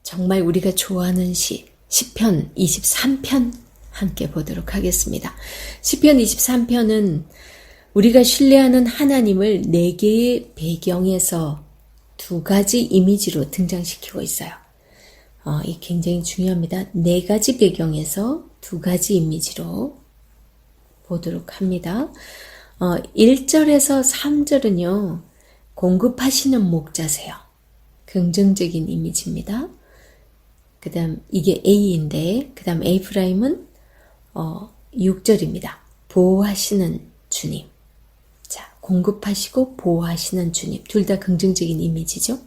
정말 우리가 좋아하는 시편 23편 함께 보도록 하겠습니다. 시편 23편은 우리가 신뢰하는 하나님을 4개의 배경에서 2가지 이미지로 등장시키고 있어요. 이 굉장히 중요합니다. 4가지 배경에서 2가지 이미지로 보도록 합니다. 1절에서 3절은요. 공급하시는 목자세요. 긍정적인 이미지입니다. 그 다음 이게 A인데 그 다음 A'은 6절입니다. 보호하시는 주님. 자, 공급하시고 보호하시는 주님. 둘 다 긍정적인 이미지죠.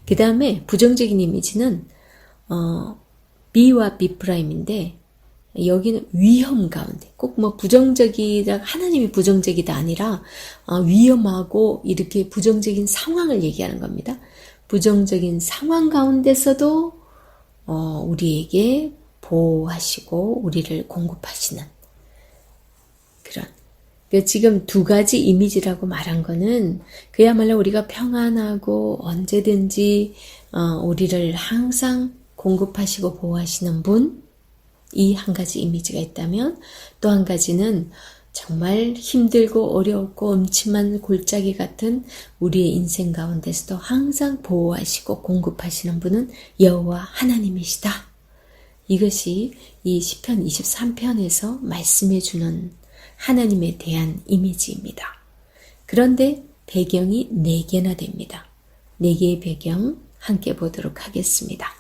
그 다음에 부정적인 이미지는 B와 B'인데 여기는 위험 가운데 꼭 뭐 부정적이다 하나님이 부정적이다 아니라 위험하고 이렇게 부정적인 상황을 얘기하는 겁니다. 부정적인 상황 가운데서도 우리에게 보호하시고 우리를 공급하시는 그런 지금 2가지 이미지라고 말한 거는 그야말로 우리가 평안하고 언제든지 우리를 항상 공급하시고 보호하시는 분 이 한 가지 이미지가 있다면 또 한 가지는 정말 힘들고 어렵고 음침한 골짜기 같은 우리의 인생 가운데서도 항상 보호하시고 공급하시는 분은 여호와 하나님이시다. 이것이 이 시편 23편에서 말씀해 주는 하나님에 대한 이미지입니다. 그런데 배경이 4개나 됩니다. 4개의 배경 함께 보도록 하겠습니다.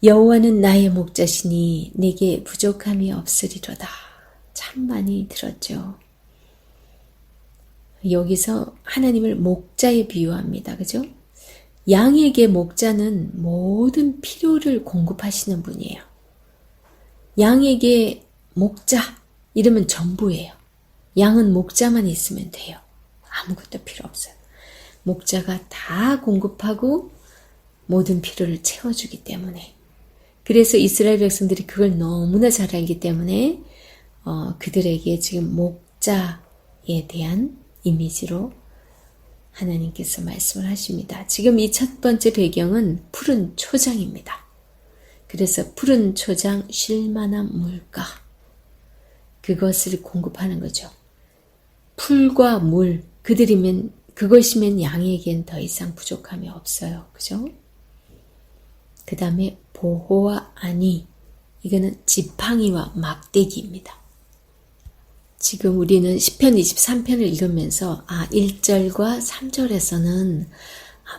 여호와는 나의 목자시니 내게 부족함이 없으리로다. 참 많이 들었죠. 여기서 하나님을 목자에 비유합니다. 그죠? 양에게 목자는 모든 필요를 공급하시는 분이에요. 양에게 목자 이러면 전부예요. 양은 목자만 있으면 돼요. 아무것도 필요 없어요. 목자가 다 공급하고 모든 필요를 채워주기 때문에 그래서 이스라엘 백성들이 그걸 너무나 잘 알기 때문에 그들에게 지금 목자에 대한 이미지로 하나님께서 말씀을 하십니다. 지금 이 첫 번째 배경은 푸른 초장입니다. 그래서 푸른 초장 쉴만한 물가 그것을 공급하는 거죠. 풀과 물 그것이면 양에겐 더 이상 부족함이 없어요. 그죠? 그 다음에 보호와 안위 이거는 지팡이와 막대기입니다. 지금 우리는 시편 23편을 읽으면서 1절과 3절에서는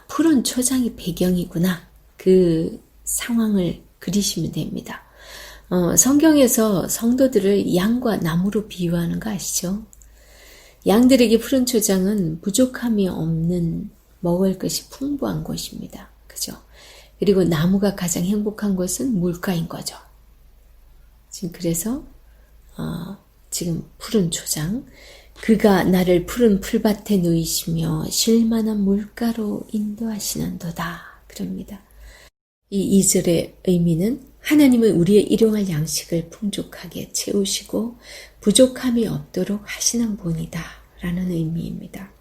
푸른 초장이 배경이구나 그 상황을 그리시면 됩니다. 성경에서 성도들을 양과 나무로 비유하는 거 아시죠? 양들에게 푸른 초장은 부족함이 없는 먹을 것이 풍부한 곳입니다. 그죠? 그리고 나무가 가장 행복한 곳은 물가인 거죠. 지금 그래서 지금 푸른 초장 그가 나를 푸른 풀밭에 누이시며 쉴만한 물가로 인도하시는도다. 그럽니다. 이 2절의 의미는 하나님은 우리의 일용할 양식을 풍족하게 채우시고 부족함이 없도록 하시는 분이다 라는 의미입니다.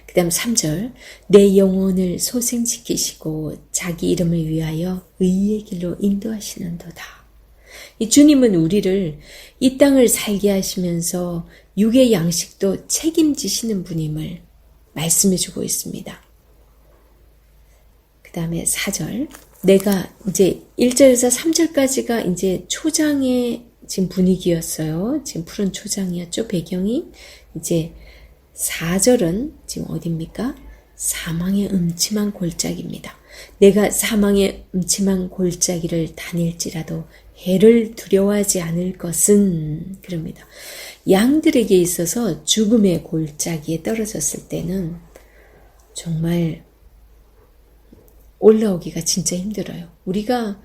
그 다음 3절 내 영혼을 소생시키시고 자기 이름을 위하여 의의 길로 인도하시는도다. 이 주님은 우리를 이 땅을 살게 하시면서 육의 양식도 책임지시는 분임을 말씀해주고 있습니다. 그 다음에 4절 내가 이제 1절에서 3절까지가 이제 초장의 지금 분위기였어요. 지금 푸른 초장이었죠. 배경이. 이제 4절은 지금 어디입니까? 사망의 음침한 골짜기입니다. 내가 사망의 음침한 골짜기를 다닐지라도 해를 두려워하지 않을 것은 그럽니다. 양들에게 있어서 죽음의 골짜기에 떨어졌을 때는 정말 올라오기가 진짜 힘들어요. 우리가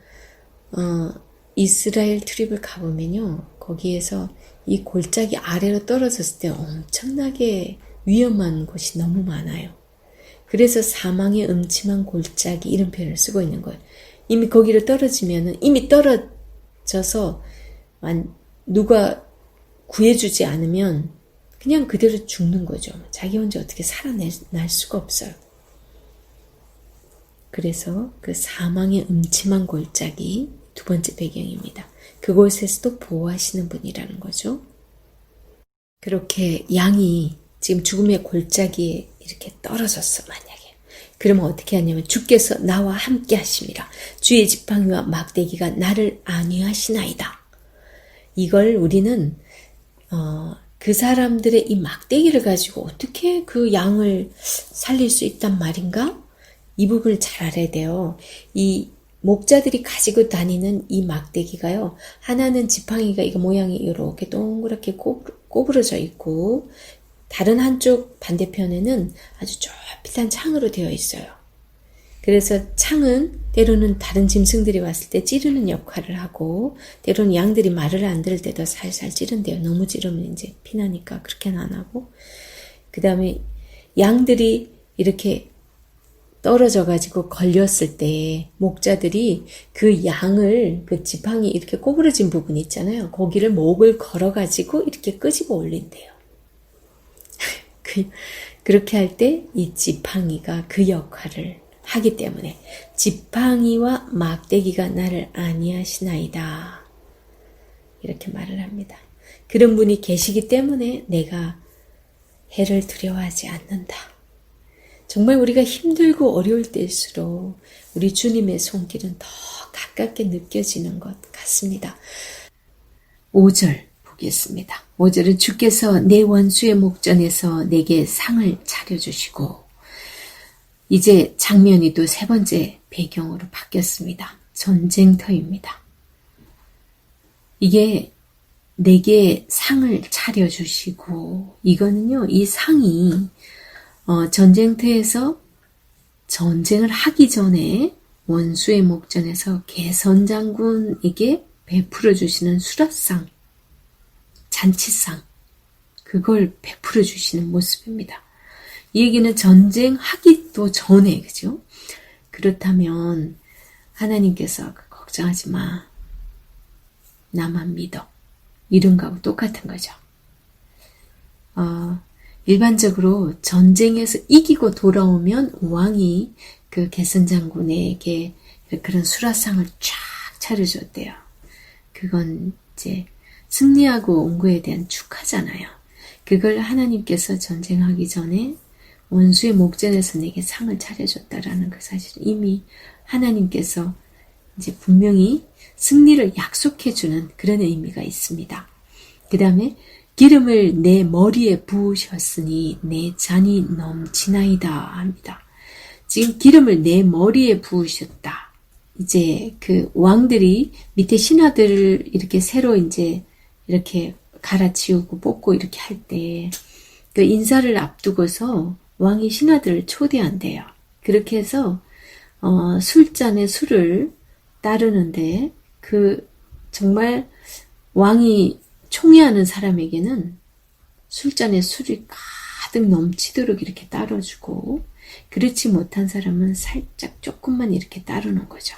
이스라엘 트립을 가보면요. 거기에서 이 골짜기 아래로 떨어졌을 때 엄청나게 위험한 곳이 너무 많아요. 그래서 사망의 음침한 골짜기 이런 표현을 쓰고 있는 거예요. 이미 거기를 떨어지면은 이미 떨어져서 누가 구해주지 않으면 그냥 그대로 죽는 거죠. 자기 혼자 어떻게 살아날 수가 없어요. 그래서 그 사망의 음침한 골짜기 두 번째 배경입니다. 그곳에서도 보호하시는 분이라는 거죠. 그렇게 양이 지금 죽음의 골짜기에 이렇게 떨어졌어, 만약에. 그러면 어떻게 하냐면 주께서 나와 함께 하심이라. 주의 지팡이와 막대기가 나를 안위하시나이다. 이걸 우리는 그 사람들의 이 막대기를 가지고 어떻게 그 양을 살릴 수 있단 말인가? 이 부분을 잘 알아야 돼요. 이 목자들이 가지고 다니는 이 막대기가요. 하나는 지팡이가 이거 모양이 이렇게 동그랗게 꼬부러져 있고 다른 한쪽 반대편에는 아주 좁빗한 창으로 되어 있어요. 그래서 창은 때로는 다른 짐승들이 왔을 때 찌르는 역할을 하고 때로는 양들이 말을 안 들을 때도 살살 찌른대요. 너무 찌르면 이제 피나니까 그렇게는 안 하고 그 다음에 양들이 이렇게 떨어져가지고 걸렸을 때 목자들이 그 양을 그 지팡이 이렇게 꼬부러진 부분 있잖아요. 거기를 목을 걸어가지고 이렇게 끄집어 올린대요. 그렇게 할 때 이 지팡이가 그 역할을 하기 때문에 지팡이와 막대기가 나를 안위하시나이다. 이렇게 말을 합니다. 그런 분이 계시기 때문에 내가 해를 두려워하지 않는다. 정말 우리가 힘들고 어려울 때일수록 우리 주님의 손길은 더 가깝게 느껴지는 것 같습니다. 5절 보겠습니다. 5절은 주께서 내 원수의 목전에서 내게 상을 차려주시고 이제 장면이 또 세 번째 배경으로 바뀌었습니다. 전쟁터입니다. 이게 내게 상을 차려주시고 이거는요. 이 상이 전쟁터에서 전쟁을 하기 전에 원수의 목전에서 개선장군에게 베풀어 주시는 수라상, 잔치상, 그걸 베풀어 주시는 모습입니다. 이 얘기는 전쟁하기도 전에, 그죠? 그렇다면 하나님께서 걱정하지 마. 나만 믿어. 이런 거하고 똑같은 거죠. 일반적으로 전쟁에서 이기고 돌아오면 왕이 그 개선장군에게 그런 수라상을 쫙 차려줬대요. 그건 이제 승리하고 온 거에 대한 축하잖아요. 그걸 하나님께서 전쟁하기 전에 원수의 목전에서 내게 상을 차려줬다라는 그 사실은 이미 하나님께서 이제 분명히 승리를 약속해주는 그런 의미가 있습니다. 그 다음에 기름을 내 머리에 부으셨으니 내 잔이 넘치나이다 합니다. 지금 기름을 내 머리에 부으셨다. 이제 그 왕들이 밑에 신하들을 이렇게 새로 이제 이렇게 갈아치우고 뽑고 이렇게 할 때 그 인사를 앞두고서 왕이 신하들을 초대한대요. 그렇게 해서 술잔에 술을 따르는데 그 정말 왕이 총애하는 사람에게는 술잔에 술이 가득 넘치도록 이렇게 따라주고 그렇지 못한 사람은 살짝 조금만 이렇게 따르는 거죠.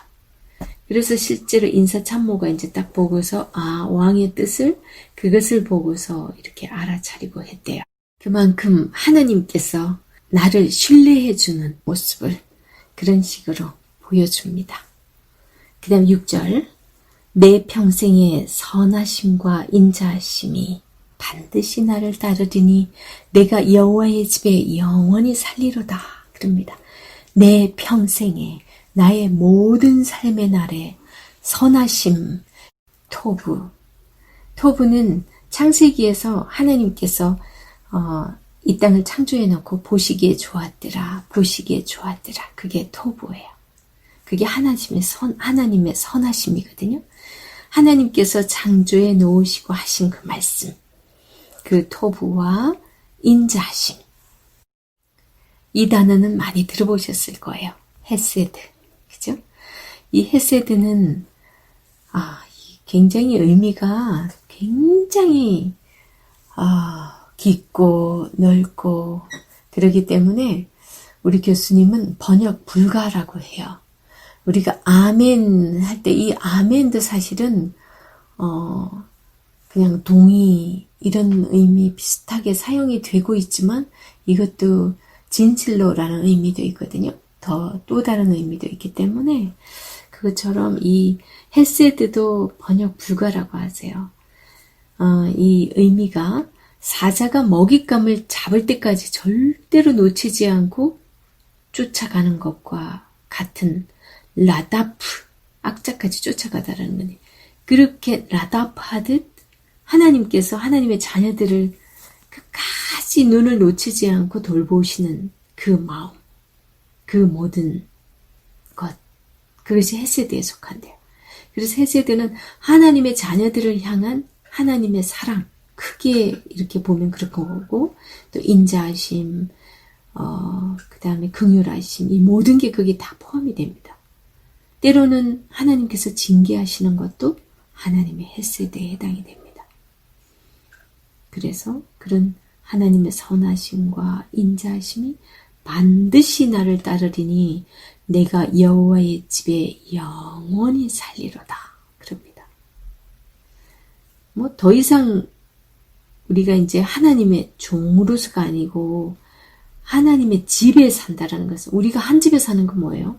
그래서 실제로 인사참모가 이제 딱 보고서 왕의 뜻을 그것을 보고서 이렇게 알아차리고 했대요. 그만큼 하나님께서 나를 신뢰해주는 모습을 그런 식으로 보여줍니다. 그 다음 6절 내 평생의 선하심과 인자하심이 반드시 나를 따르리니 내가 여호와의 집에 영원히 살리로다. 그럽니다. 내 평생에 나의 모든 삶의 날에 선하심, 토부는 창세기에서 하나님께서 이 땅을 창조해 놓고 보시기에 좋았더라. 그게 토부예요. 그게 하나님의 선하심이거든요. 하나님께서 창조해 놓으시고 하신 그 말씀, 그 토부와 인자하심. 이 단어는 많이 들어보셨을 거예요. 헤세드, 그죠? 이 헤세드는 굉장히 의미가 굉장히 깊고 넓고 그러기 때문에 우리 교수님은 번역 불가라고 해요. 우리가 아멘 할 때 이 아멘도 사실은 그냥 동의 이런 의미 비슷하게 사용이 되고 있지만 이것도 진실로라는 의미도 있거든요. 또 다른 의미도 있기 때문에 그것처럼 이 헤세드도 번역 불가라고 하세요. 이 의미가 사자가 먹잇감을 잡을 때까지 절대로 놓치지 않고 쫓아가는 것과 같은 라다프, 악자까지 쫓아가다라는 거니. 그렇게 라다프 하듯 하나님께서 하나님의 자녀들을 끝까지 눈을 놓치지 않고 돌보시는 그 마음, 그 모든 것, 그것이 헤세드에 속한대요. 그래서 헤세드는 하나님의 자녀들을 향한 하나님의 사랑, 크게 이렇게 보면 그렇게 보고, 또 인자하심, 그 다음에 긍휼하심, 이 모든 게 거기 다 포함이 됩니다. 때로는 하나님께서 징계하시는 것도 하나님의 헤세드에 해당이 됩니다. 그래서 그런 하나님의 선하심과 인자하심이 반드시 나를 따르리니 내가 여호와의 집에 영원히 살리로다. 그럽니다. 뭐 더 이상 우리가 이제 하나님의 종으로서가 아니고 하나님의 집에 산다라는 것은 우리가 한 집에 사는 건 뭐예요?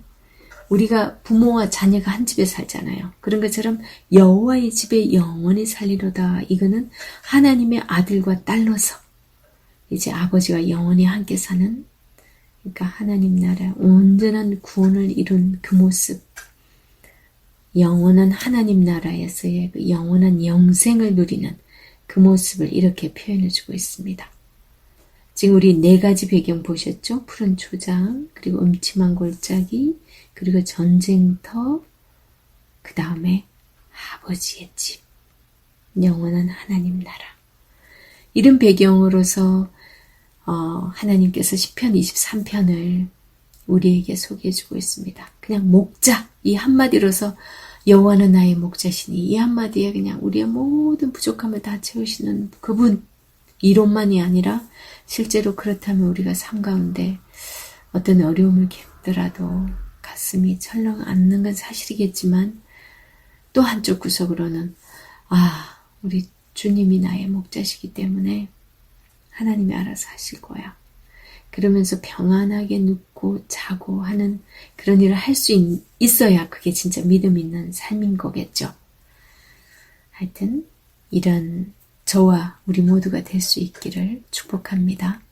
우리가 부모와 자녀가 한 집에 살잖아요. 그런 것처럼 여호와의 집에 영원히 살리로다. 이거는 하나님의 아들과 딸로서 이제 아버지와 영원히 함께 사는, 그러니까 하나님 나라 온전한 구원을 이룬 그 모습, 영원한 하나님 나라에서의 그 영원한 영생을 누리는 그 모습을 이렇게 표현해주고 있습니다. 지금 우리 네 가지 배경 보셨죠? 푸른 초장, 그리고 음침한 골짜기, 그리고 전쟁터, 그 다음에 아버지의 집, 영원한 하나님 나라. 이런 배경으로서 하나님께서 시편 23편을 우리에게 소개해주고 있습니다. 그냥 목자, 이 한마디로서 여호와는 나의 목자시니, 이 한마디에 그냥 우리의 모든 부족함을 다 채우시는 그분, 이론만이 아니라 실제로 그렇다면 우리가 삶 가운데 어떤 어려움을 겪더라도 가슴이 철렁 않는 건 사실이겠지만 또 한쪽 구석으로는 우리 주님이 나의 목자시기 때문에 하나님이 알아서 하실 거야. 그러면서 평안하게 눕고 자고 하는 그런 일을 할 수 있어야 그게 진짜 믿음 있는 삶인 거겠죠. 하여튼 이런 저와 우리 모두가 될 수 있기를 축복합니다.